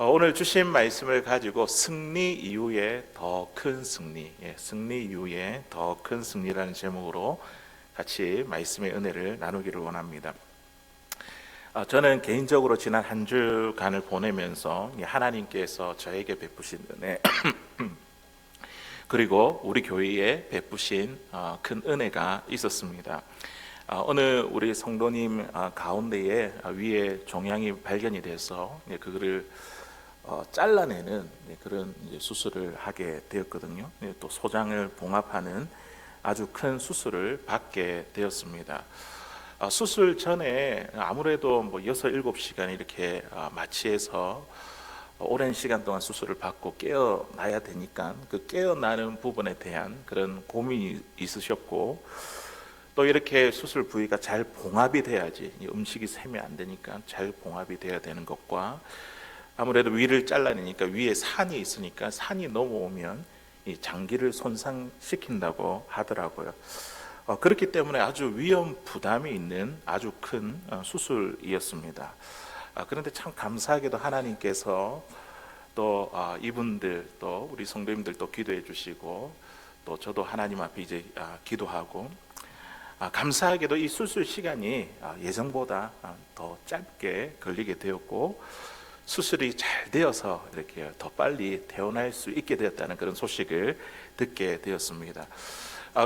오늘 주신 말씀을 가지고 승리 이후에 더 큰 승리, 승리 이후에 더 큰 승리라는 제목으로 같이 말씀의 은혜를 나누기를 원합니다. 저는 개인적으로 지난 한 주간을 보내면서 하나님께서 저에게 베푸신 은혜 그리고 우리 교회에 베푸신 큰 은혜가 있었습니다. 어느 우리 성도님 가운데에 위에 종양이 발견이 돼서 그거를 잘라내는 그런 수술을 하게 되었거든요. 또 소장을 봉합하는 아주 큰 수술을 받게 되었습니다. 수술 전에 아무래도 6, 7시간 이렇게 마취해서 오랜 시간 동안 수술을 받고 깨어나야 되니까 그 깨어나는 부분에 대한 그런 고민이 있으셨고, 또 이렇게 수술 부위가 잘 봉합이 돼야지, 음식이 새면 안 되니까 잘 봉합이 돼야 되는 것과, 아무래도 위를 잘라내니까 위에 산이 있으니까 산이 넘어오면 이 장기를 손상시킨다고 하더라고요. 그렇기 때문에 아주 위험 부담이 있는 아주 큰 수술이었습니다. 그런데 참 감사하게도 하나님께서 또 이분들, 또 우리 성도님들 또 기도해 주시고, 또 저도 하나님 앞에 이제 기도하고, 감사하게도 이 수술 시간이 예정보다 더 짧게 걸리게 되었고, 수술이 잘 되어서 이렇게 더 빨리 퇴원할 수 있게 되었다는 그런 소식을 듣게 되었습니다.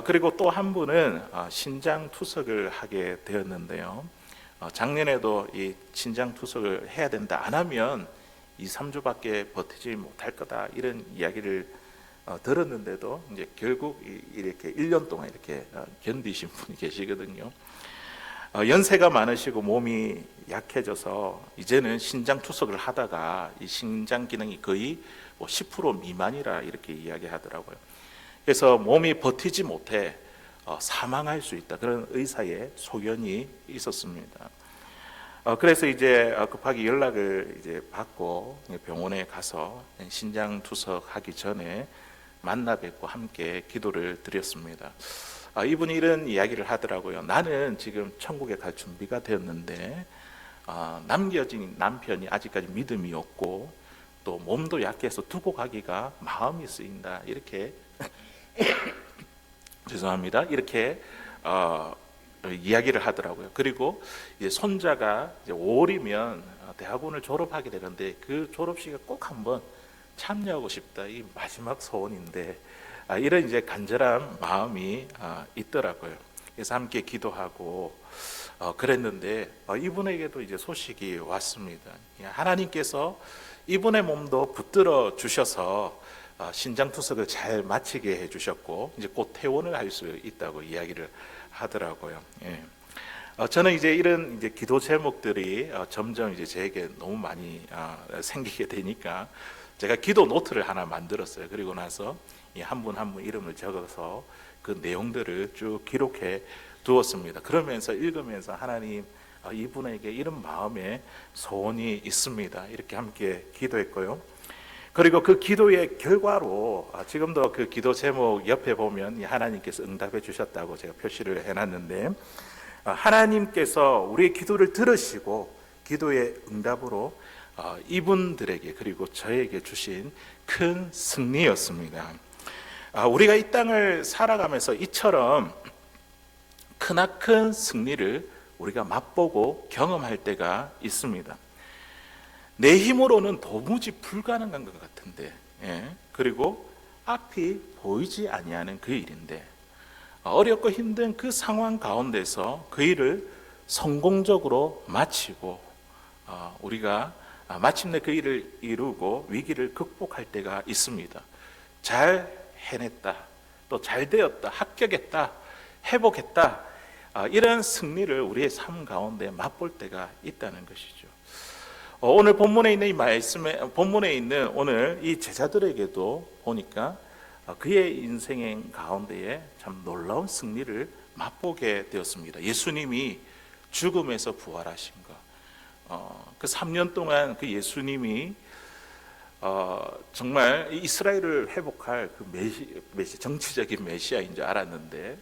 그리고 또 한 분은 신장 투석을 하게 되었는데요. 작년에도 이 신장 투석을 해야 된다, 안 하면 2, 3주밖에 버티지 못할 거다, 이런 이야기를 들었는데도 이제 결국 이렇게 1년 동안 이렇게 견디신 분이 계시거든요. 연세가 많으시고 몸이 약해져서 이제는 신장 투석을 하다가 이 신장 기능이 거의 10% 미만이라 이렇게 이야기하더라고요. 그래서 몸이 버티지 못해 사망할 수 있다, 그런 의사의 소견이 있었습니다. 그래서 이제 급하게 연락을 이제 받고 병원에 가서 신장 투석하기 전에 만나 뵙고 함께 기도를 드렸습니다. 이분이 이런 이야기를 하더라고요. 나는 지금 천국에 갈 준비가 되었는데 남겨진 남편이 아직까지 믿음이 없고, 또 몸도 약해서 두고 가기가 마음이 쓰인다, 이렇게 죄송합니다, 이렇게 이야기를 하더라고요. 그리고 이제 손자가 이제 5월이면 대학원을 졸업하게 되는데 그 졸업식에 꼭 한번 참여하고 싶다, 이 마지막 소원인데, 이런 이제 간절한 마음이 있더라고요. 그래서 함께 기도하고 그랬는데 이분에게도 이제 소식이 왔습니다. 하나님께서 이분의 몸도 붙들어 주셔서 신장 투석을 잘 마치게 해주셨고, 이제 곧 퇴원을 할 수 있다고 이야기를 하더라고요. 저는 이제 이런 이제 기도 제목들이 점점 이제 제게 너무 많이 생기게 되니까 제가 기도 노트를 하나 만들었어요. 그리고 나서 한 분 한 분 이름을 적어서 그 내용들을 쭉 기록해 두었습니다. 그러면서 읽으면서 하나님, 이분에게 이런 마음의 소원이 있습니다, 이렇게 함께 기도했고요. 그리고 그 기도의 결과로 지금도 그 기도 제목 옆에 보면 하나님께서 응답해 주셨다고 제가 표시를 해놨는데, 하나님께서 우리의 기도를 들으시고 기도의 응답으로 이분들에게 그리고 저에게 주신 큰 승리였습니다. 우리가 이 땅을 살아가면서 이처럼 크나큰 승리를 우리가 맛보고 경험할 때가 있습니다. 내 힘으로는 도무지 불가능한 것 같은데, 그리고 앞이 보이지 아니하는 그 일인데, 어렵고 힘든 그 상황 가운데서 그 일을 성공적으로 마치고 우리가 마침내 그 일을 이루고 위기를 극복할 때가 있습니다. 잘 해냈다, 또 잘 되었다, 합격했다, 회복했다, 이런 승리를 우리의 삶 가운데 맛볼 때가 있다는 것이죠. 오늘 본문에 있는 이 말씀에, 본문에 있는 오늘 이 제자들에게도 보니까 그의 인생의 가운데에 참 놀라운 승리를 맛보게 되었습니다. 예수님이 죽음에서 부활하신 것, 그 3년 동안 그 예수님이 정말 이스라엘을 회복할 그 정치적인 메시아인 줄 알았는데,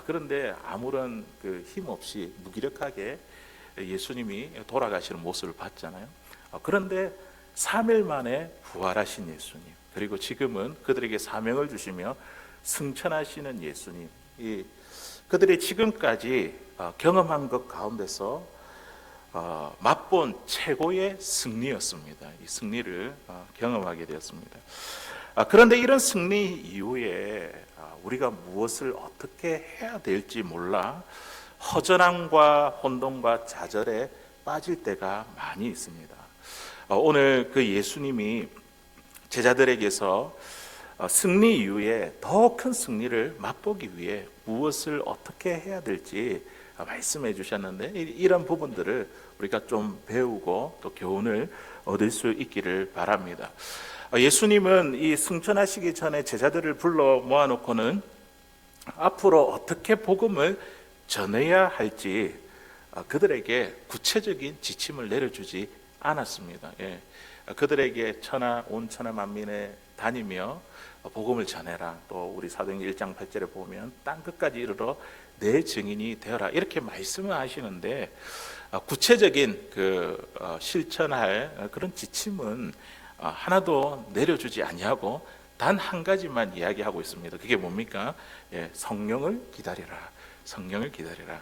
그런데 아무런 그 힘 없이 무기력하게 예수님이 돌아가시는 모습을 봤잖아요. 그런데 3일 만에 부활하신 예수님, 그리고 지금은 그들에게 사명을 주시며 승천하시는 예수님, 그들이 지금까지 경험한 것 가운데서 맛본 최고의 승리였습니다. 이 승리를 경험하게 되었습니다. 그런데 이런 승리 이후에 우리가 무엇을 어떻게 해야 될지 몰라 허전함과 혼돈과 좌절에 빠질 때가 많이 있습니다. 오늘 그 예수님이 제자들에게서 승리 이후에 더 큰 승리를 맛보기 위해 무엇을 어떻게 해야 될지 말씀해 주셨는데, 이런 부분들을 우리가 좀 배우고 또 교훈을 얻을 수 있기를 바랍니다. 예수님은 이 승천하시기 전에 제자들을 불러 모아놓고는 앞으로 어떻게 복음을 전해야 할지 그들에게 구체적인 지침을 내려주지 않았습니다. 그들에게 온 천하 만민에 다니며 복음을 전해라. 또 우리 사도행전 1장 8절에 보면 땅 끝까지 이르러 내 증인이 되어라, 이렇게 말씀을 하시는데 구체적인 실천할 그런 지침은 하나도 내려주지 아니하고 단 한 가지만 이야기하고 있습니다. 그게 뭡니까? 성령을 기다리라. 성령을 기다리라.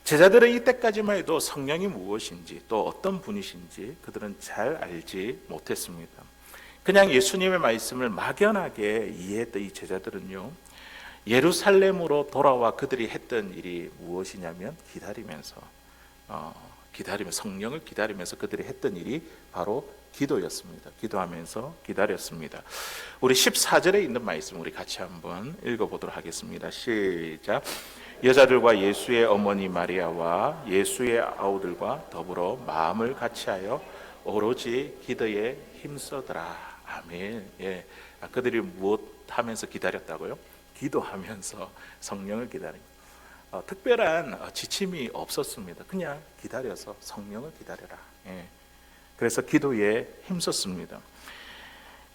제자들은 이때까지만 해도 성령이 무엇인지 또 어떤 분이신지 그들은 잘 알지 못했습니다. 그냥 예수님의 말씀을 막연하게 이해했던 이 제자들은요, 예루살렘으로 돌아와 그들이 했던 일이 무엇이냐면 성령을 기다리면서 그들이 했던 일이 바로 기도였습니다. 기도하면서 기다렸습니다. 우리 14절에 있는 말씀 우리 같이 한번 읽어보도록 하겠습니다. 시작. 여자들과 예수의 어머니 마리아와 예수의 아우들과 더불어 마음을 같이하여 오로지 기도에 힘쓰더라. 아멘. 그들이 무엇 하면서 기다렸다고요? 기도하면서 성령을 기다립니다. 특별한 지침이 없었습니다. 그냥 기다려서 성령을 기다려라. 그래서 기도에 힘썼습니다.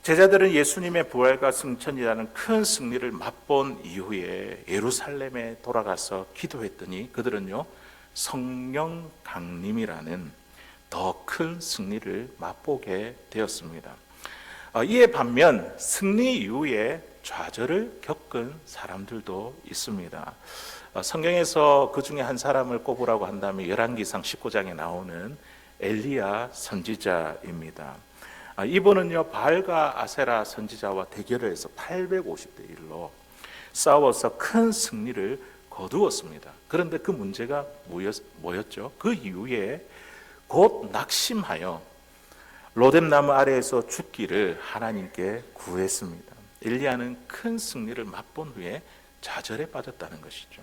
제자들은 예수님의 부활과 승천이라는 큰 승리를 맛본 이후에 예루살렘에 돌아가서 기도했더니 그들은요, 성령 강림이라는 더 큰 승리를 맛보게 되었습니다. 이에 반면 승리 이후에 좌절을 겪은 사람들도 있습니다. 성경에서 그 중에 한 사람을 꼽으라고 한다면 열왕기상 19장에 나오는 엘리야 선지자입니다. 이분은요, 바알과 아세라 선지자와 대결을 해서 850대 1로 싸워서 큰 승리를 거두었습니다. 그런데 그 문제가 뭐였죠? 그 이후에 곧 낙심하여 로뎀나무 아래에서 죽기를 하나님께 구했습니다. 엘리야는 큰 승리를 맛본 후에 좌절에 빠졌다는 것이죠.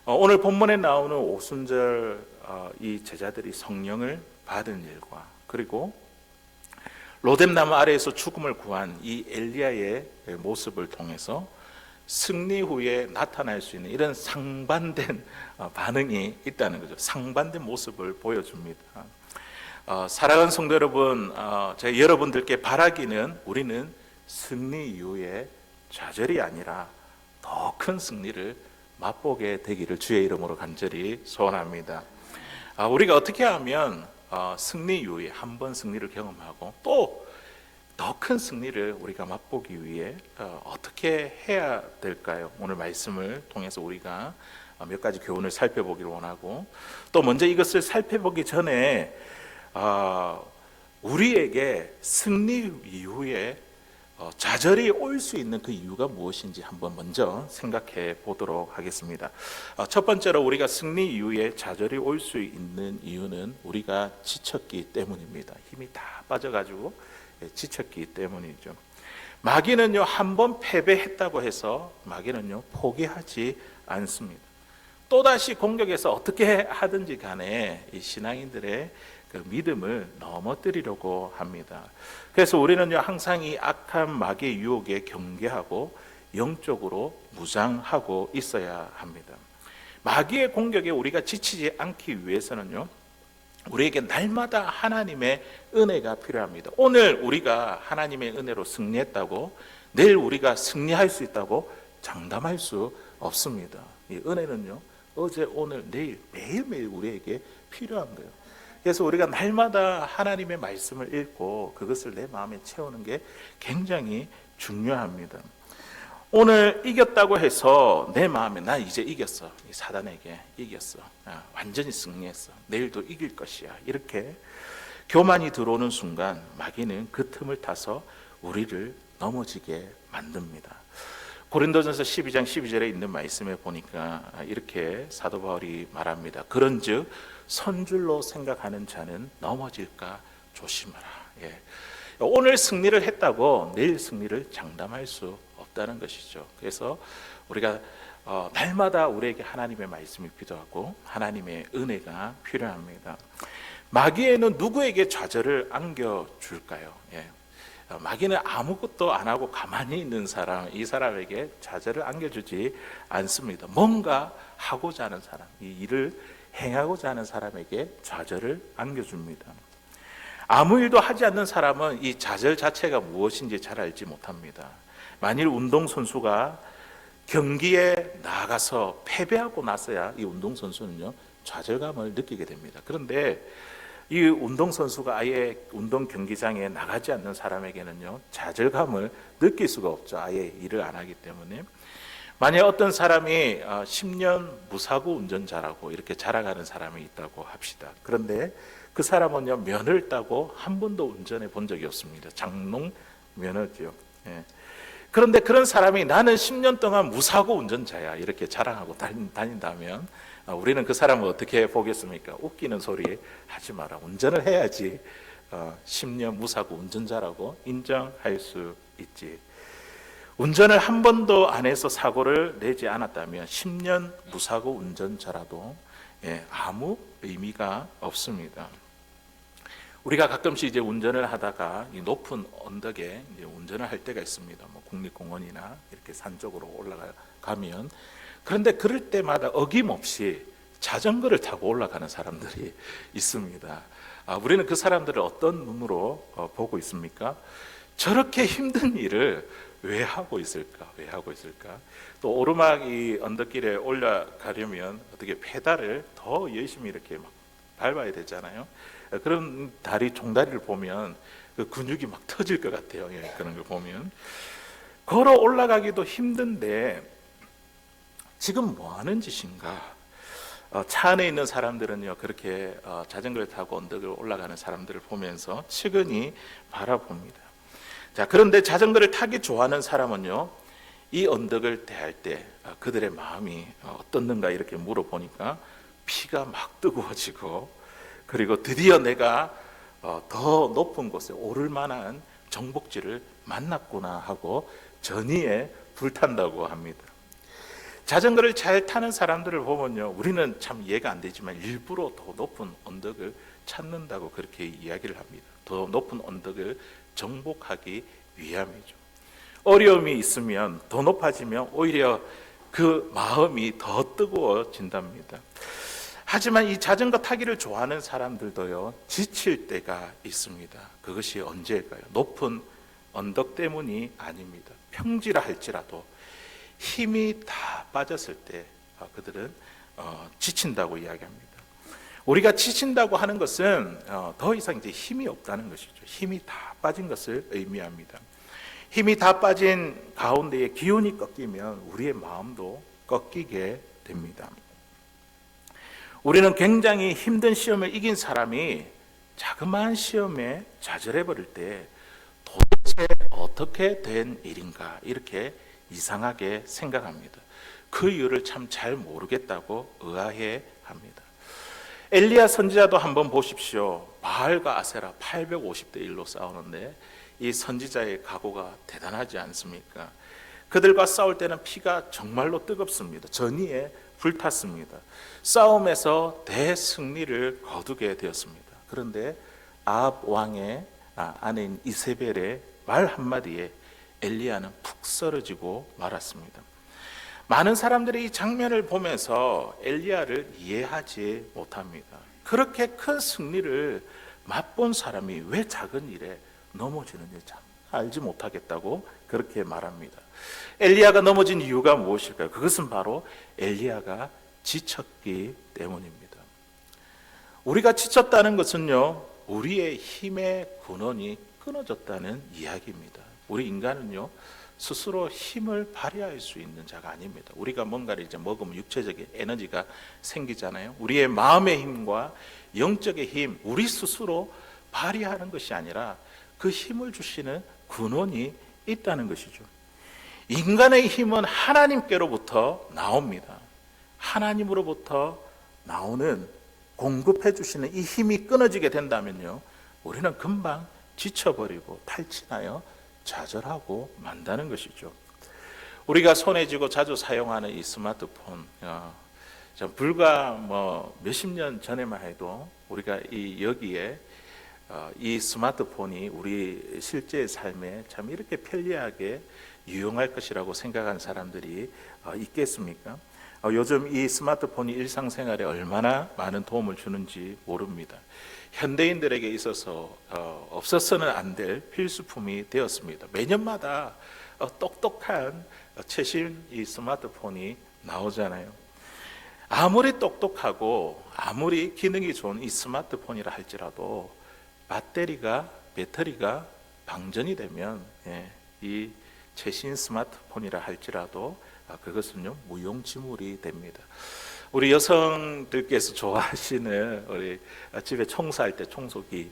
오늘 본문에 나오는 오순절 이 제자들이 성령을 받은 일과 그리고 로뎀나무 아래에서 죽음을 구한 이 엘리야의 모습을 통해서 승리 후에 나타날 수 있는 이런 상반된 반응이 있다는 거죠. 상반된 모습을 보여줍니다. 사랑하는 성도 여러분, 제가 여러분들께 바라기는 우리는 승리 이후에 좌절이 아니라 더 큰 승리를 맛보게 되기를 주의 이름으로 간절히 소원합니다. 우리가 어떻게 하면 승리 이후에 한 번 승리를 경험하고 또 더 큰 승리를 우리가 맛보기 위해 어떻게 해야 될까요? 오늘 말씀을 통해서 우리가 몇 가지 교훈을 살펴보기를 원하고, 또 먼저 이것을 살펴보기 전에 우리에게 승리 이후에 좌절이 올 수 있는 그 이유가 무엇인지 한번 먼저 생각해 보도록 하겠습니다. 첫 번째로 우리가 승리 이후에 좌절이 올 수 있는 이유는 우리가 지쳤기 때문입니다. 힘이 다 빠져가지고 지쳤기 때문이죠. 마귀는요, 한번 패배했다고 해서 마귀는요, 포기하지 않습니다. 또다시 공격해서 어떻게 하든지 간에 이 신앙인들의 그 믿음을 넘어뜨리려고 합니다. 그래서 우리는요, 항상 이 악한 마귀의 유혹에 경계하고 영적으로 무장하고 있어야 합니다. 마귀의 공격에 우리가 지치지 않기 위해서는요, 우리에게 날마다 하나님의 은혜가 필요합니다. 오늘 우리가 하나님의 은혜로 승리했다고 내일 우리가 승리할 수 있다고 장담할 수 없습니다. 이 은혜는요, 어제, 오늘, 내일 매일매일 우리에게 필요한 거예요. 그래서 우리가 날마다 하나님의 말씀을 읽고 그것을 내 마음에 채우는 게 굉장히 중요합니다. 오늘 이겼다고 해서 내 마음에 난 이제 이겼어, 이 사단에게 이겼어, 완전히 승리했어, 내일도 이길 것이야, 이렇게 교만이 들어오는 순간 마귀는 그 틈을 타서 우리를 넘어지게 만듭니다. 고린도전서 12장 12절에 있는 말씀에 보니까 이렇게 사도 바울이 말합니다. 그런즉 선줄로 생각하는 자는 넘어질까 조심하라. 오늘 승리를 했다고 내일 승리를 장담할 수 없다는 것이죠. 그래서 우리가 날마다 우리에게 하나님의 말씀이 필요하고 하나님의 은혜가 필요합니다. 마귀에는 누구에게 좌절을 안겨줄까요? 마귀는 아무것도 안 하고 가만히 있는 사람, 이 사람에게 좌절을 안겨주지 않습니다. 뭔가 하고자 하는 사람, 이 일을 행하고자 하는 사람에게 좌절을 안겨줍니다. 아무 일도 하지 않는 사람은 이 좌절 자체가 무엇인지 잘 알지 못합니다. 만일 운동선수가 경기에 나가서 패배하고 나서야 이 운동선수는요, 좌절감을 느끼게 됩니다. 그런데 이 운동선수가 아예 운동 경기장에 나가지 않는 사람에게는요, 좌절감을 느낄 수가 없죠. 아예 일을 안 하기 때문에. 만약 어떤 사람이 10년 무사고 운전자라고 이렇게 자랑하는 사람이 있다고 합시다. 그런데 그 사람은요, 면허를 따고 한 번도 운전해 본 적이 없습니다. 장롱 면허죠. 그런데 그런 사람이 나는 10년 동안 무사고 운전자야 이렇게 자랑하고 다닌다면 우리는 그 사람을 어떻게 보겠습니까? 웃기는 소리 하지 마라. 운전을 해야지 10년 무사고 운전자라고 인정할 수 있지. 운전을 한 번도 안 해서 사고를 내지 않았다면 10년 무사고 운전자라도 아무 의미가 없습니다. 우리가 가끔씩 이제 운전을 하다가 이 높은 언덕에 이제 운전을 할 때가 있습니다. 뭐 국립공원이나 이렇게 산 쪽으로 올라가면, 그런데 그럴 때마다 어김없이 자전거를 타고 올라가는 사람들이 있습니다. 우리는 그 사람들을 어떤 눈으로 보고 있습니까? 저렇게 힘든 일을 왜 하고 있을까? 왜 하고 있을까? 또 오르막 이 언덕길에 올라가려면 어떻게 페달을 더 열심히 이렇게 막 밟아야 되잖아요. 그런 다리 종다리를 보면 그 근육이 막 터질 것 같아요. 그런 걸 보면 걸어 올라가기도 힘든데 지금 뭐 하는 짓인가? 차 안에 있는 사람들은요, 그렇게 자전거를 타고 언덕을 올라가는 사람들을 보면서 측은히 바라봅니다. 자, 그런데 자전거를 타기 좋아하는 사람은요, 이 언덕을 대할 때 그들의 마음이 어떻는가 이렇게 물어보니까 피가 막 뜨거워지고, 그리고 드디어 내가 더 높은 곳에 오를 만한 정복지를 만났구나 하고 전의에 불탄다고 합니다. 자전거를 잘 타는 사람들을 보면요, 우리는 참 이해가 안 되지만 일부러 더 높은 언덕을 찾는다고 그렇게 이야기를 합니다. 더 높은 언덕을 정복하기 위함이죠. 어려움이 있으면 더 높아지면 오히려 그 마음이 더 뜨거워진답니다. 하지만 이 자전거 타기를 좋아하는 사람들도요, 지칠 때가 있습니다. 그것이 언제일까요? 높은 언덕 때문이 아닙니다. 평지라 할지라도 힘이 다 빠졌을 때 그들은 지친다고 이야기합니다. 우리가 지친다고 하는 것은 더 이상 이제 힘이 없다는 것이죠. 힘이 다 빠진 것을 의미합니다. 힘이 다 빠진 가운데에 기운이 꺾이면 우리의 마음도 꺾이게 됩니다. 우리는 굉장히 힘든 시험을 이긴 사람이 자그마한 시험에 좌절해버릴 때 도대체 어떻게 된 일인가 이렇게 이상하게 생각합니다. 그 이유를 참 잘 모르겠다고 의아해 합니다. 엘리야 선지자도 한번 보십시오. 바알과 아세라 850대 1로 싸우는데 이 선지자의 각오가 대단하지 않습니까? 그들과 싸울 때는 피가 정말로 뜨겁습니다. 전의에 불탔습니다. 싸움에서 대승리를 거두게 되었습니다. 그런데 아합 왕의 아내인 이세벨의 말 한마디에 엘리야는 푹 쓰러지고 말았습니다. 많은 사람들이 이 장면을 보면서 엘리야를 이해하지 못합니다. 그렇게 큰 승리를 맛본 사람이 왜 작은 일에 넘어지는지 참 알지 못하겠다고 그렇게 말합니다. 엘리야가 넘어진 이유가 무엇일까요? 그것은 바로 엘리야가 지쳤기 때문입니다. 우리가 지쳤다는 것은요, 우리의 힘의 근원이 끊어졌다는 이야기입니다. 우리 인간은요, 스스로 힘을 발휘할 수 있는 자가 아닙니다. 우리가 뭔가를 이제 먹으면 육체적인 에너지가 생기잖아요. 우리의 마음의 힘과 영적의 힘, 우리 스스로 발휘하는 것이 아니라 그 힘을 주시는 근원이 있다는 것이죠. 인간의 힘은 하나님께로부터 나옵니다. 하나님으로부터 나오는 공급해 주시는 이 힘이 끊어지게 된다면요, 우리는 금방 지쳐버리고 탈진하여 좌절하고 만다는 것이죠. 우리가 손에 쥐고 자주 사용하는 이 스마트폰, 불과 몇십 년 전에만 해도 우리가 여기에 이 스마트폰이 우리 실제 삶에 참 이렇게 편리하게 유용할 것이라고 생각한 사람들이 있겠습니까? 요즘 이 스마트폰이 일상생활에 얼마나 많은 도움을 주는지 모릅니다. 현대인들에게 있어서 없어서는 안 될 필수품이 되었습니다. 매년마다 똑똑한 최신 이 스마트폰이 나오잖아요. 아무리 똑똑하고 아무리 기능이 좋은 이 스마트폰이라 할지라도 배터리가 방전이 되면 이 최신 스마트폰이라 할지라도 그것은요, 무용지물이 됩니다. 우리 여성들께서 좋아하시는 우리 집에 청소할 때 청소기,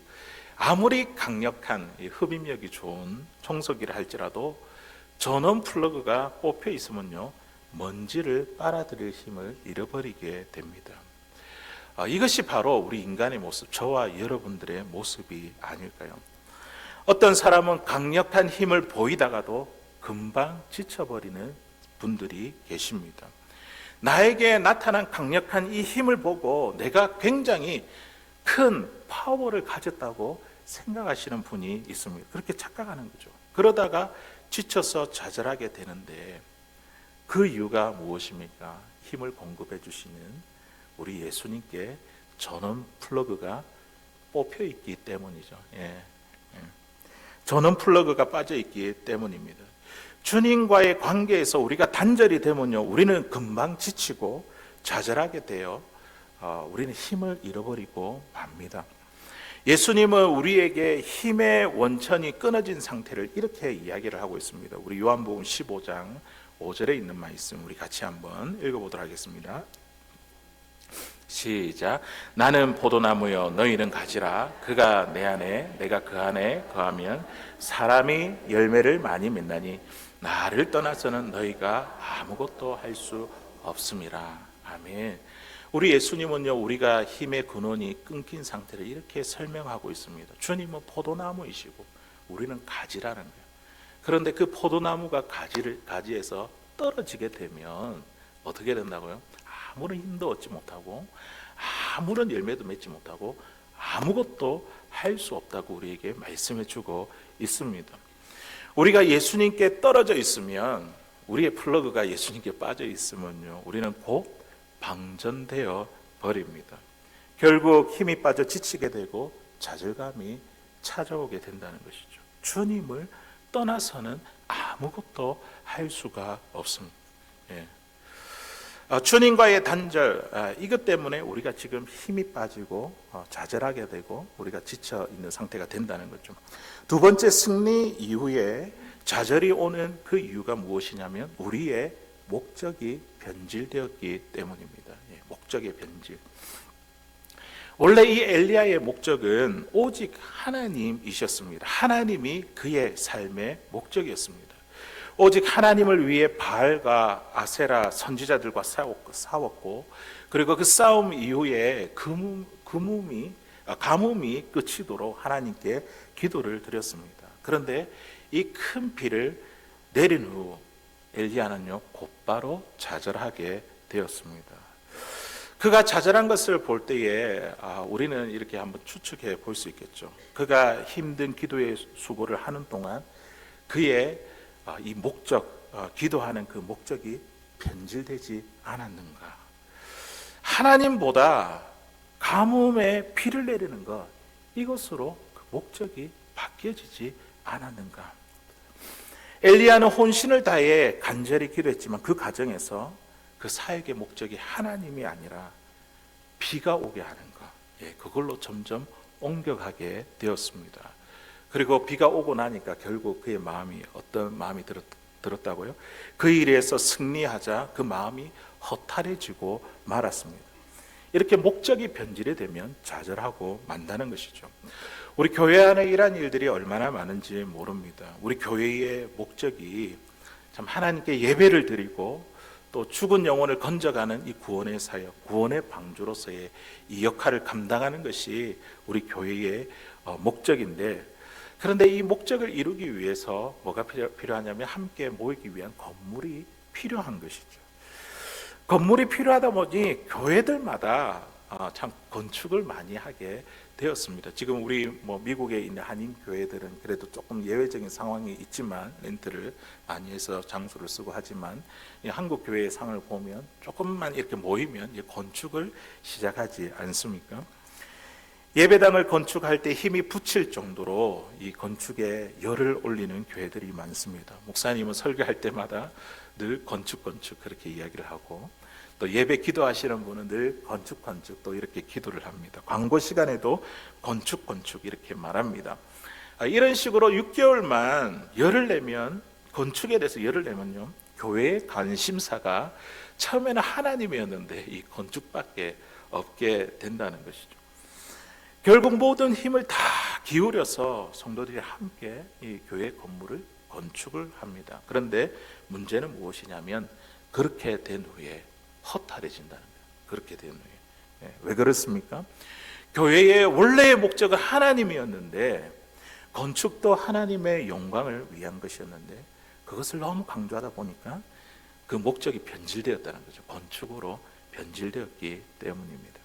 아무리 강력한 흡입력이 좋은 청소기를 할지라도 전원 플러그가 뽑혀 있으면요, 먼지를 빨아들일 힘을 잃어버리게 됩니다. 이것이 바로 우리 인간의 모습, 저와 여러분들의 모습이 아닐까요? 어떤 사람은 강력한 힘을 보이다가도 금방 지쳐버리는 분들이 계십니다. 나에게 나타난 강력한 이 힘을 보고 내가 굉장히 큰 파워를 가졌다고 생각하시는 분이 있습니다. 그렇게 착각하는 거죠. 그러다가 지쳐서 좌절하게 되는데 그 이유가 무엇입니까? 힘을 공급해 주시는 우리 예수님께 전원 플러그가 뽑혀 있기 때문이죠. 전원 플러그가 빠져 있기 때문입니다. 주님과의 관계에서 우리가 단절이 되면요, 우리는 금방 지치고 좌절하게 되어 우리는 힘을 잃어버리고 맙니다. 예수님은 우리에게 힘의 원천이 끊어진 상태를 이렇게 이야기를 하고 있습니다. 우리 요한복음 15장 5절에 있는 말씀 우리 같이 한번 읽어보도록 하겠습니다. 시작. 나는 포도나무여 너희는 가지라. 그가 내 안에 내가 그 안에 거하면 사람이 열매를 많이 맺나니 나를 떠나서는 너희가 아무것도 할 수 없음이라. 아멘. 우리 예수님은요, 우리가 힘의 근원이 끊긴 상태를 이렇게 설명하고 있습니다. 주님은 포도나무이시고 우리는 가지라는 거예요. 그런데 그 포도나무가 가지에서 떨어지게 되면 어떻게 된다고요? 아무런 힘도 얻지 못하고 아무런 열매도 맺지 못하고 아무것도 할 수 없다고 우리에게 말씀해 주고 있습니다. 우리가 예수님께 떨어져 있으면, 우리의 플러그가 예수님께 빠져 있으면요, 우리는 곧 방전되어 버립니다. 결국 힘이 빠져 지치게 되고 좌절감이 찾아오게 된다는 것이죠. 주님을 떠나서는 아무것도 할 수가 없습니다. 주님과의 단절, 이것 때문에 우리가 지금 힘이 빠지고 좌절하게 되고 우리가 지쳐 있는 상태가 된다는 거죠. 두 번째, 승리 이후에 좌절이 오는 그 이유가 무엇이냐면 우리의 목적이 변질되었기 때문입니다. 목적의 변질. 원래 이 엘리야의 목적은 오직 하나님이셨습니다. 하나님이 그의 삶의 목적이었습니다. 오직 하나님을 위해 바알과 아세라 선지자들과 싸웠고, 그리고 그 싸움 이후에 가뭄이 그치도록 하나님께 기도를 드렸습니다. 그런데 이 큰 비를 내린 후 엘리야는요, 곧바로 좌절하게 되었습니다. 그가 좌절한 것을 볼 때에 우리는 이렇게 한번 추측해 볼 수 있겠죠. 그가 힘든 기도의 수고를 하는 동안 그의 이 목적, 기도하는 그 목적이 변질되지 않았는가? 하나님보다 가뭄에 비를 내리는 것, 이것으로 그 목적이 바뀌어지지 않았는가? 엘리야는 혼신을 다해 간절히 기도했지만 그 과정에서 그 사역의 목적이 하나님이 아니라 비가 오게 하는 것, 그걸로 점점 옮겨가게 되었습니다. 그리고 비가 오고 나니까 결국 그의 마음이 어떤 마음이 들었다고요? 그 일에서 승리하자 그 마음이 허탈해지고 말았습니다. 이렇게 목적이 변질이 되면 좌절하고 만다는 것이죠. 우리 교회 안에 이러한 일들이 얼마나 많은지 모릅니다. 우리 교회의 목적이 참 하나님께 예배를 드리고 또 죽은 영혼을 건져가는 이 구원의 사역, 구원의 방주로서의 이 역할을 감당하는 것이 우리 교회의 목적인데, 그런데 이 목적을 이루기 위해서 뭐가 필요하냐면 함께 모이기 위한 건물이 필요한 것이죠. 건물이 필요하다 보니 교회들마다 참 건축을 많이 하게 되었습니다. 지금 우리 미국에 있는 한인 교회들은 그래도 조금 예외적인 상황이 있지만 렌트를 많이 해서 장소를 쓰고 하지만, 한국 교회의 상을 보면 조금만 이렇게 모이면 건축을 시작하지 않습니까? 예배당을 건축할 때 힘이 붙일 정도로 이 건축에 열을 올리는 교회들이 많습니다. 목사님은 설교할 때마다 늘 건축 그렇게 이야기를 하고, 또 예배 기도하시는 분은 늘 건축 또 이렇게 기도를 합니다. 광고 시간에도 건축 이렇게 말합니다. 이런 식으로 6개월만 열을 내면, 건축에 대해서 열을 내면요, 교회의 관심사가 처음에는 하나님이었는데 이 건축밖에 없게 된다는 것이죠. 결국 모든 힘을 다 기울여서 성도들이 함께 이 교회 건물을 건축을 합니다. 그런데 문제는 무엇이냐면 그렇게 된 후에 허탈해진다는 거예요. 그렇게 된 후에. 왜 그렇습니까? 교회의 원래의 목적은 하나님이었는데, 건축도 하나님의 영광을 위한 것이었는데 그것을 너무 강조하다 보니까 그 목적이 변질되었다는 거죠. 건축으로 변질되었기 때문입니다.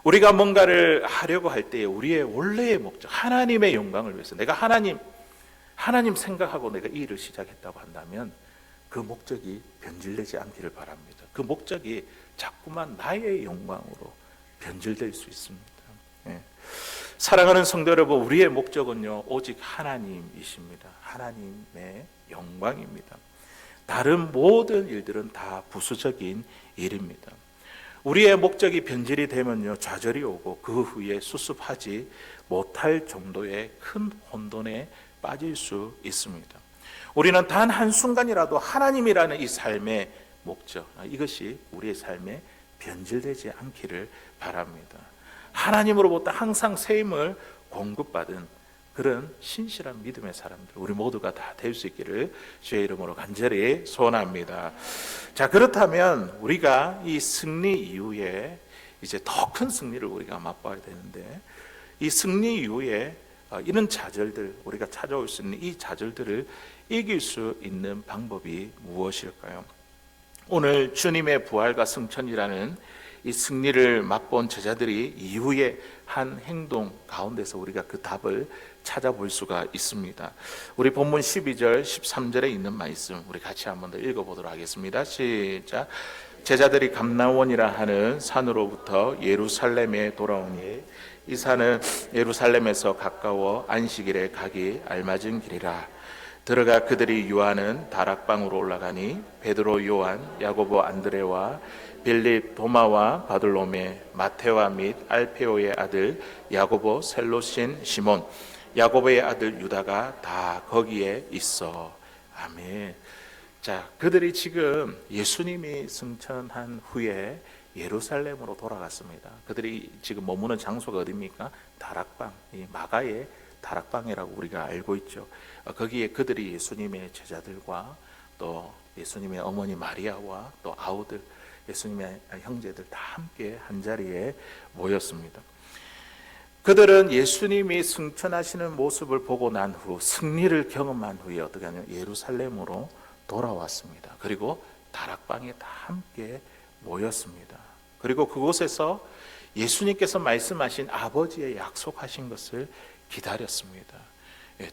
우리가 뭔가를 하려고 할 때 우리의 원래의 목적, 하나님의 영광을 위해서, 내가 하나님 생각하고 내가 이 일을 시작했다고 한다면 그 목적이 변질되지 않기를 바랍니다. 그 목적이 자꾸만 나의 영광으로 변질될 수 있습니다. 사랑하는 성도 여러분, 우리의 목적은요 오직 하나님이십니다. 하나님의 영광입니다. 다른 모든 일들은 다 부수적인 일입니다. 우리의 목적이 변질이 되면요 좌절이 오고 그 후에 수습하지 못할 정도의 큰 혼돈에 빠질 수 있습니다. 우리는 단 한순간이라도 하나님이라는 이 삶의 목적, 이것이 우리의 삶에 변질되지 않기를 바랍니다. 하나님으로부터 항상 새 힘을 공급받은 그런 신실한 믿음의 사람들, 우리 모두가 다 될 수 있기를 주의 이름으로 간절히 소원합니다. 자, 그렇다면 우리가 이 승리 이후에 이제 더 큰 승리를 우리가 맛봐야 되는데, 이 승리 이후에 이런 좌절들, 우리가 찾아올 수 있는 이 좌절들을 이길 수 있는 방법이 무엇일까요? 오늘 주님의 부활과 승천이라는 이 승리를 맛본 제자들이 이후에 한 행동 가운데서 우리가 그 답을 찾아볼 수가 있습니다. 우리 본문 12절 13절에 있는 말씀 우리 같이 한번 더 읽어보도록 하겠습니다. 시작. 제자들이 감나원이라 하는 산으로부터 예루살렘에 돌아오니 이 산은 예루살렘에서 가까워 안식일에 가기 알맞은 길이라. 들어가 그들이 유하는 다락방으로 올라가니 베드로, 요한, 야고보, 안드레와 빌립, 도마와 바돌로메, 마테와 및 알페오의 아들 야고보, 셀로신 시몬, 야고보의 아들 유다가 다 거기에 있어. 아멘. 자, 그들이 지금 예수님이 승천한 후에 예루살렘으로 돌아갔습니다. 그들이 지금 머무는 장소가 어디입니까? 다락방, 이 마가의 다락방이라고 우리가 알고 있죠. 거기에 그들이 예수님의 제자들과 또 예수님의 어머니 마리아와 또 아우들, 예수님의 형제들 다 함께 한자리에 모였습니다. 그들은 예수님이 승천하시는 모습을 보고 난 후, 승리를 경험한 후에 어떻게 하냐면 예루살렘으로 돌아왔습니다. 그리고 다락방에 다 함께 모였습니다. 그리고 그곳에서 예수님께서 말씀하신 아버지의 약속하신 것을 기다렸습니다.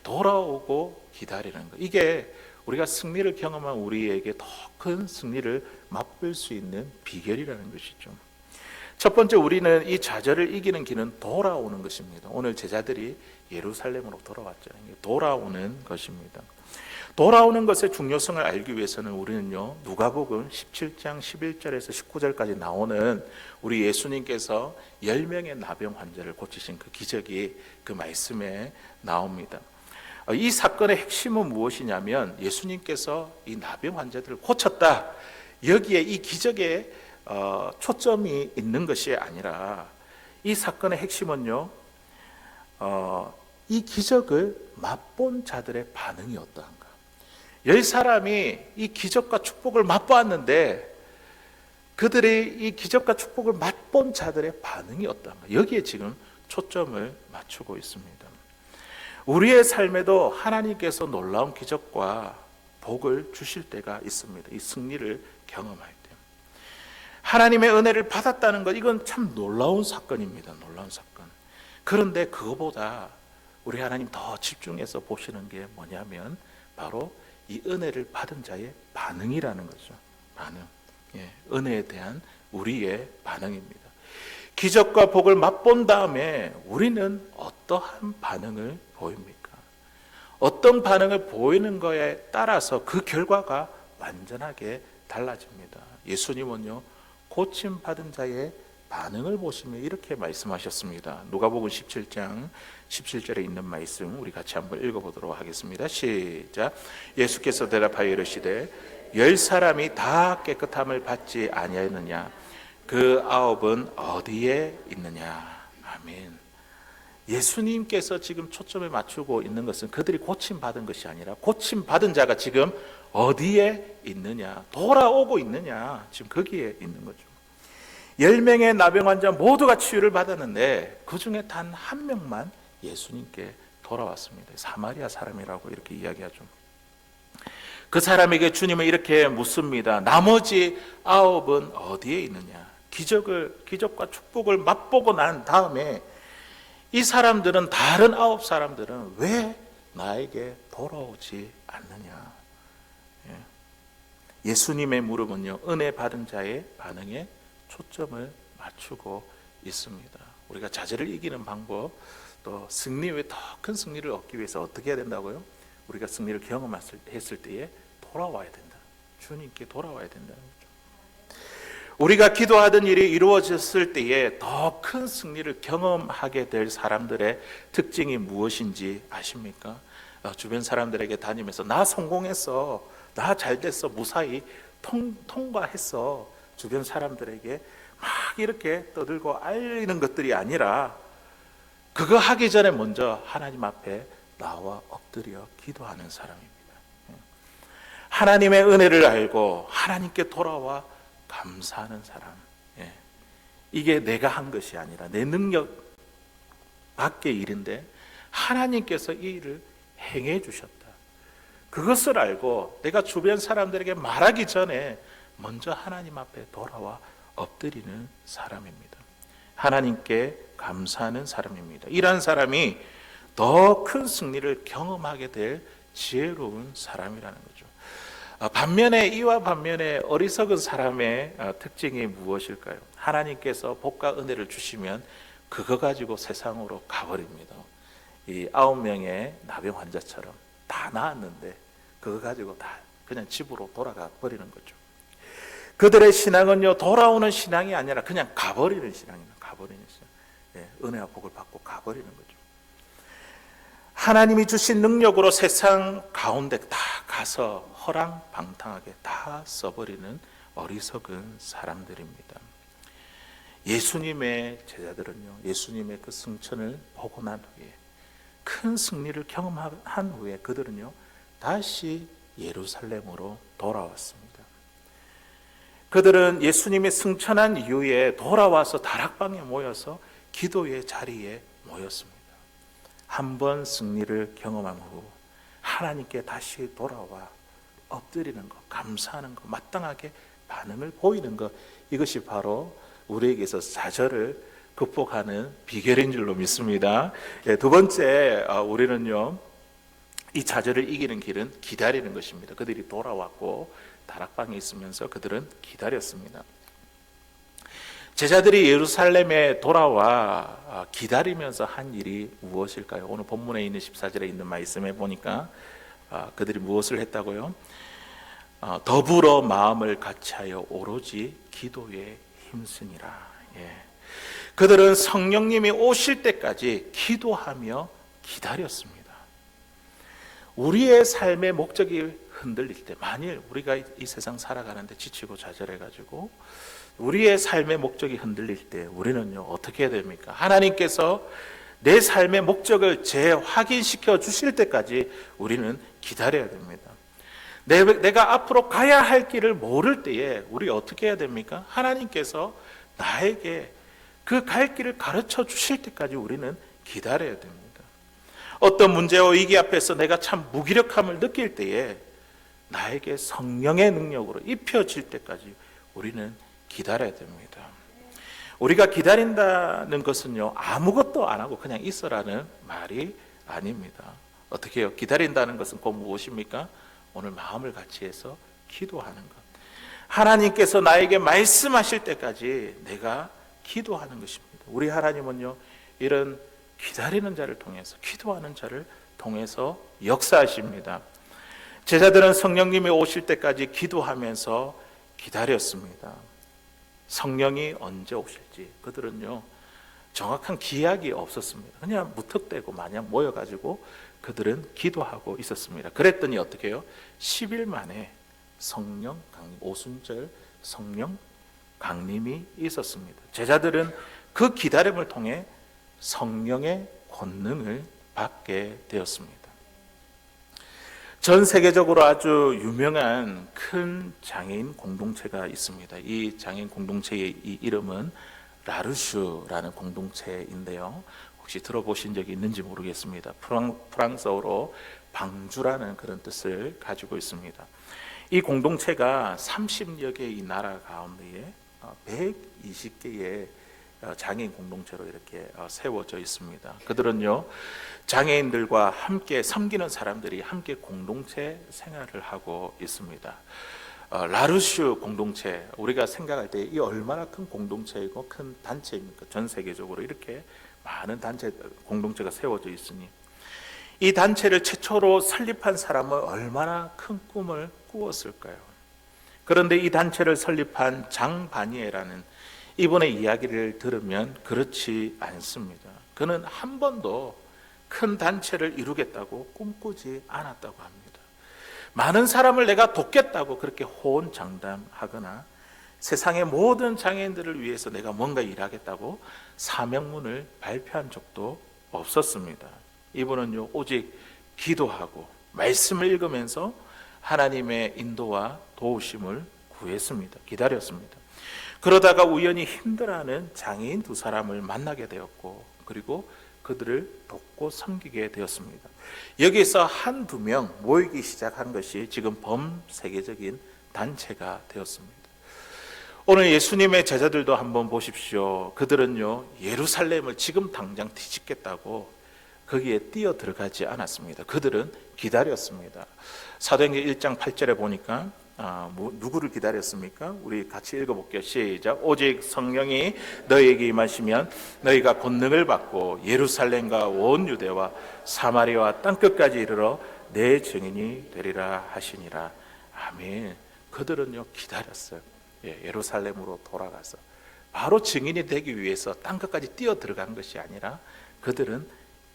돌아오고 기다리는 것, 이게 우리가 승리를 경험한 우리에게 더 큰 승리를 맛볼 수 있는 비결이라는 것이죠. 첫 번째, 우리는 이 좌절을 이기는 길은 돌아오는 것입니다. 오늘 제자들이 예루살렘으로 돌아왔죠. 돌아오는 것입니다. 돌아오는 것의 중요성을 알기 위해서는 우리는요, 누가복음 17장 11절에서 19절까지 나오는 우리 예수님께서 10명의 나병 환자를 고치신 그 기적이 그 말씀에 나옵니다. 이 사건의 핵심은 무엇이냐면 예수님께서 이 나병 환자들을 고쳤다, 여기에 이 기적에 초점이 있는 것이 아니라 이 사건의 핵심은요, 이 기적을 맛본 자들의 반응이 어떠한가. 10사람이 이 기적과 축복을 맛보았는데 그들의 이 기적과 축복을 맛본 자들의 반응이 어떠한가. 여기에 지금 초점을 맞추고 있습니다. 우리의 삶에도 하나님께서 놀라운 기적과 복을 주실 때가 있습니다. 이 승리를 경험할 때 하나님의 은혜를 받았다는 것, 이건 참 놀라운 사건입니다. 놀라운 사건. 그런데 그거보다 우리 하나님 더 집중해서 보시는 게 뭐냐면 바로 이 은혜를 받은 자의 반응이라는 거죠. 반응. 은혜에 대한 우리의 반응입니다. 기적과 복을 맛본 다음에 우리는 어떠한 반응을 보입니까? 어떤 반응을 보이는 거에 따라서 그 결과가 완전하게 달라집니다. 예수님은요, 고침받은 자의 반응을 보시며 이렇게 말씀하셨습니다. 누가복음 17장 17절에 있는 말씀 우리 같이 한번 읽어보도록 하겠습니다. 시작. 예수께서 대답하여 이르시되 10사람이 다 깨끗함을 받지 아니하였느냐? 그 9은 어디에 있느냐? 아멘. 예수님께서 지금 초점을 맞추고 있는 것은 그들이 고침받은 것이 아니라 고침받은 자가 지금 어디에 있느냐, 돌아오고 있느냐, 지금 거기에 있는 거죠. 10명의 나병 환자 모두가 치유를 받았는데 그 중에 단 한 명만 예수님께 돌아왔습니다. 사마리아 사람이라고 이렇게 이야기하죠. 그 사람에게 주님은 이렇게 묻습니다. 나머지 9은 어디에 있느냐? 기적과 축복을 맛보고 난 다음에 이 사람들은, 다른 9사람들은 왜 나에게 돌아오지 않느냐? 예수님의 물음은요, 은혜 받은 자의 반응에 초점을 맞추고 있습니다. 우리가 좌절을 이기는 방법, 또 승리 외에 더 큰 승리를 얻기 위해서 어떻게 해야 된다고요? 우리가 승리를 경험했을 때에 돌아와야 된다. 주님께 돌아와야 된다는 거죠. 우리가 기도하던 일이 이루어졌을 때에 더 큰 승리를 경험하게 될 사람들의 특징이 무엇인지 아십니까? 주변 사람들에게 다니면서 나 성공했어, 나 잘됐어, 무사히 통과했어, 주변 사람들에게 막 이렇게 떠들고 알리는 것들이 아니라 그거 하기 전에 먼저 하나님 앞에 나와 엎드려 기도하는 사람입니다. 하나님의 은혜를 알고 하나님께 돌아와 감사하는 사람. 이게 내가 한 것이 아니라 내 능력 밖의 일인데 하나님께서 이 일을 행해 주셨다. 그것을 알고 내가 주변 사람들에게 말하기 전에 먼저 하나님 앞에 돌아와 엎드리는 사람입니다. 하나님께 감사하는 사람입니다. 이러한 사람이 더 큰 승리를 경험하게 될 지혜로운 사람이라는 거죠. 반면에 이와 반면에 어리석은 사람의 특징이 무엇일까요? 하나님께서 복과 은혜를 주시면 그거 가지고 세상으로 가버립니다. 이 9명의 나병 환자처럼 다 나았는데 그거 가지고 다 그냥 집으로 돌아가 버리는 거죠. 그들의 신앙은요, 돌아오는 신앙이 아니라 그냥 가버리는 신앙입니다. 가버리는 신앙. 은혜와 복을 받고 가버리는 거죠. 하나님이 주신 능력으로 세상 가운데 다 가서 허랑방탕하게 다 써버리는 어리석은 사람들입니다. 예수님의 제자들은요, 예수님의 그 승천을 보고 난 후에, 큰 승리를 경험한 후에 그들은요, 다시 예루살렘으로 돌아왔습니다. 그들은 예수님이 승천한 이후에 돌아와서 다락방에 모여서 기도의 자리에 모였습니다. 한 번 승리를 경험한 후 하나님께 다시 돌아와 엎드리는 것, 감사하는 것, 마땅하게 반응을 보이는 것, 이것이 바로 우리에게서 좌절을 극복하는 비결인 줄로 믿습니다. 두 번째, 우리는요, 이 좌절을 이기는 길은 기다리는 것입니다. 그들이 돌아왔고 다락방에 있으면서 그들은 기다렸습니다. 제자들이 예루살렘에 돌아와 기다리면서 한 일이 무엇일까요? 오늘 본문에 있는 14절에 있는 말씀에 보니까 그들이 무엇을 했다고요? 더불어 마음을 같이하여 오로지 기도에 힘쓰니라. 그들은 성령님이 오실 때까지 기도하며 기다렸습니다. 우리의 삶의 목적이 흔들릴 때, 만일 우리가 이 세상 살아가는데 지치고 좌절해가지고 우리의 삶의 목적이 흔들릴 때 우리는요 어떻게 해야 됩니까? 하나님께서 내 삶의 목적을 재확인시켜 주실 때까지 우리는 기다려야 됩니다. 내가 앞으로 가야 할 길을 모를 때에 우리 어떻게 해야 됩니까? 하나님께서 나에게 그 갈 길을 가르쳐 주실 때까지 우리는 기다려야 됩니다. 어떤 문제와 위기 앞에서 내가 참 무기력함을 느낄 때에 나에게 성령의 능력으로 입혀질 때까지 우리는 기다려야 됩니다. 우리가 기다린다는 것은요 아무것도 안 하고 그냥 있어라는 말이 아닙니다. 어떻게 해요? 기다린다는 것은 곧 무엇입니까? 오늘 마음을 같이 해서 기도하는 것. 하나님께서 나에게 말씀하실 때까지 내가 기도하는 것입니다. 우리 하나님은요 이런 기다리는 자를 통해서, 기도하는 자를 통해서 역사하십니다. 제자들은 성령님이 오실 때까지 기도하면서 기다렸습니다. 성령이 언제 오실지 그들은요 정확한 기약이 없었습니다. 그냥 무턱대고 마냥 모여가지고 그들은 기도하고 있었습니다. 그랬더니 어떻게 해요? 10일 만에 성령 강림, 오순절 성령 강림이 있었습니다. 제자들은 그 기다림을 통해 성령의 권능을 받게 되었습니다. 전 세계적으로 아주 유명한 큰 장애인 공동체가 있습니다. 이 장애인 공동체의 이 이름은 라르슈라는 공동체인데요. 혹시 들어보신 적이 있는지 모르겠습니다. 프랑스어로 방주라는 그런 뜻을 가지고 있습니다. 이 공동체가 30여 개의 나라 가운데에 120개의 장애인 공동체로 이렇게 세워져 있습니다. 그들은요 장애인들과 함께 섬기는 사람들이 함께 공동체 생활을 하고 있습니다. 라르슈 공동체, 우리가 생각할 때 이 얼마나 큰 공동체이고 큰 단체입니까? 전 세계적으로 이렇게 많은 단체 공동체가 세워져 있으니 이 단체를 최초로 설립한 사람은 얼마나 큰 꿈을 꾸었을까요? 그런데 이 단체를 설립한 장바니에라는 이분의 이야기를 들으면 그렇지 않습니다. 그는 한 번도 큰 단체를 이루겠다고 꿈꾸지 않았다고 합니다. 많은 사람을 내가 돕겠다고 그렇게 호언장담하거나 세상의 모든 장애인들을 위해서 내가 뭔가 일하겠다고 사명문을 발표한 적도 없었습니다. 이분은요 오직 기도하고 말씀을 읽으면서 하나님의 인도와 도우심을 구했습니다. 기다렸습니다. 그러다가 우연히 힘들어하는 장애인 두 사람을 만나게 되었고 그리고 그들을 돕고 섬기게 되었습니다. 여기서 한두 명 모이기 시작한 것이 지금 범세계적인 단체가 되었습니다. 오늘 예수님의 제자들도 한번 보십시오. 그들은요 예루살렘을 지금 당장 뒤집겠다고 거기에 뛰어 들어가지 않았습니다. 그들은 기다렸습니다. 사도행전 1장 8절에 보니까 누구를 기다렸습니까? 우리 같이 읽어볼게요. 시작. 오직 성령이 너희에게 임하시면 너희가 권능을 받고 예루살렘과 온 유대와 사마리아와 땅끝까지 이르러 내 증인이 되리라 하시니라. 아멘. 그들은요 기다렸어요. 예루살렘으로 돌아가서 바로 증인이 되기 위해서 땅끝까지 뛰어 들어간 것이 아니라 그들은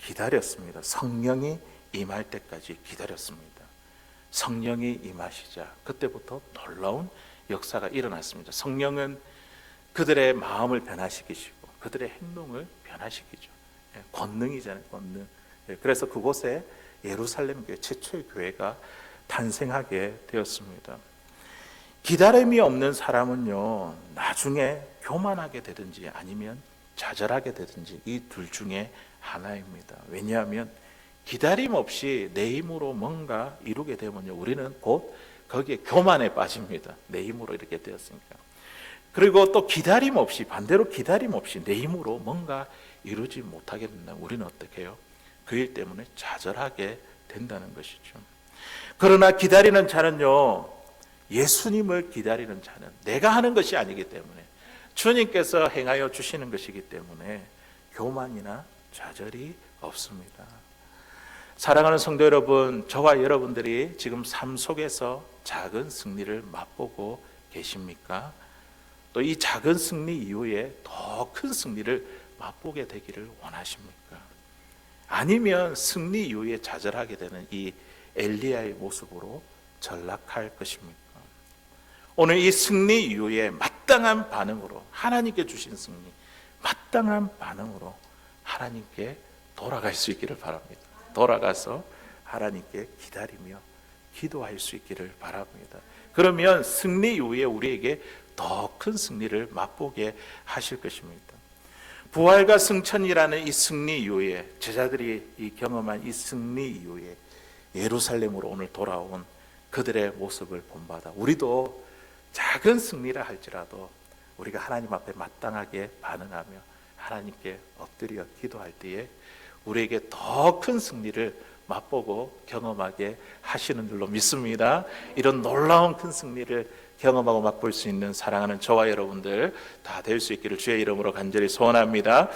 기다렸습니다. 성령이 임할 때까지 기다렸습니다. 성령이 임하시자 그때부터 놀라운 역사가 일어났습니다. 성령은 그들의 마음을 변화시키시고 그들의 행동을 변화시키죠. 권능이잖아요. 권능. 그래서 그곳에 예루살렘 교회 최초의 교회가 탄생하게 되었습니다. 기다림이 없는 사람은요 나중에 교만하게 되든지 아니면 좌절하게 되든지 이 둘 중에 하나입니다. 왜냐하면 기다림 없이 내 힘으로 뭔가 이루게 되면요 우리는 곧 거기에 교만에 빠집니다. 내 힘으로 이렇게 되었으니까. 그리고 또 기다림 없이, 반대로 기다림 없이 내 힘으로 뭔가 이루지 못하게 된다면 우리는 어떻게 해요? 그 일 때문에 좌절하게 된다는 것이죠. 그러나 기다리는 자는요 예수님을 기다리는 자는 내가 하는 것이 아니기 때문에 주님께서 행하여 주시는 것이기 때문에 교만이나 좌절이 없습니다. 사랑하는 성도 여러분, 저와 여러분들이 지금 삶 속에서 작은 승리를 맛보고 계십니까? 또 이 작은 승리 이후에 더 큰 승리를 맛보게 되기를 원하십니까? 아니면 승리 이후에 좌절하게 되는 이 엘리야의 모습으로 전락할 것입니까? 오늘 이 승리 이후에 마땅한 반응으로, 하나님께 주신 승리, 마땅한 반응으로 하나님께 돌아갈 수 있기를 바랍니다. 돌아가서 하나님께 기다리며 기도할 수 있기를 바랍니다. 그러면 승리 이후에 우리에게 더 큰 승리를 맛보게 하실 것입니다. 부활과 승천이라는 이 승리 이후에, 제자들이 이 경험한 이 승리 이후에 예루살렘으로 오늘 돌아온 그들의 모습을 본받아 우리도 작은 승리라 할지라도 우리가 하나님 앞에 마땅하게 반응하며 하나님께 엎드려 기도할 때에 우리에게 더 큰 승리를 맛보고 경험하게 하시는 줄로 믿습니다. 이런 놀라운 큰 승리를 경험하고 맛볼 수 있는 사랑하는 저와 여러분들 다 될 수 있기를 주의 이름으로 간절히 소원합니다.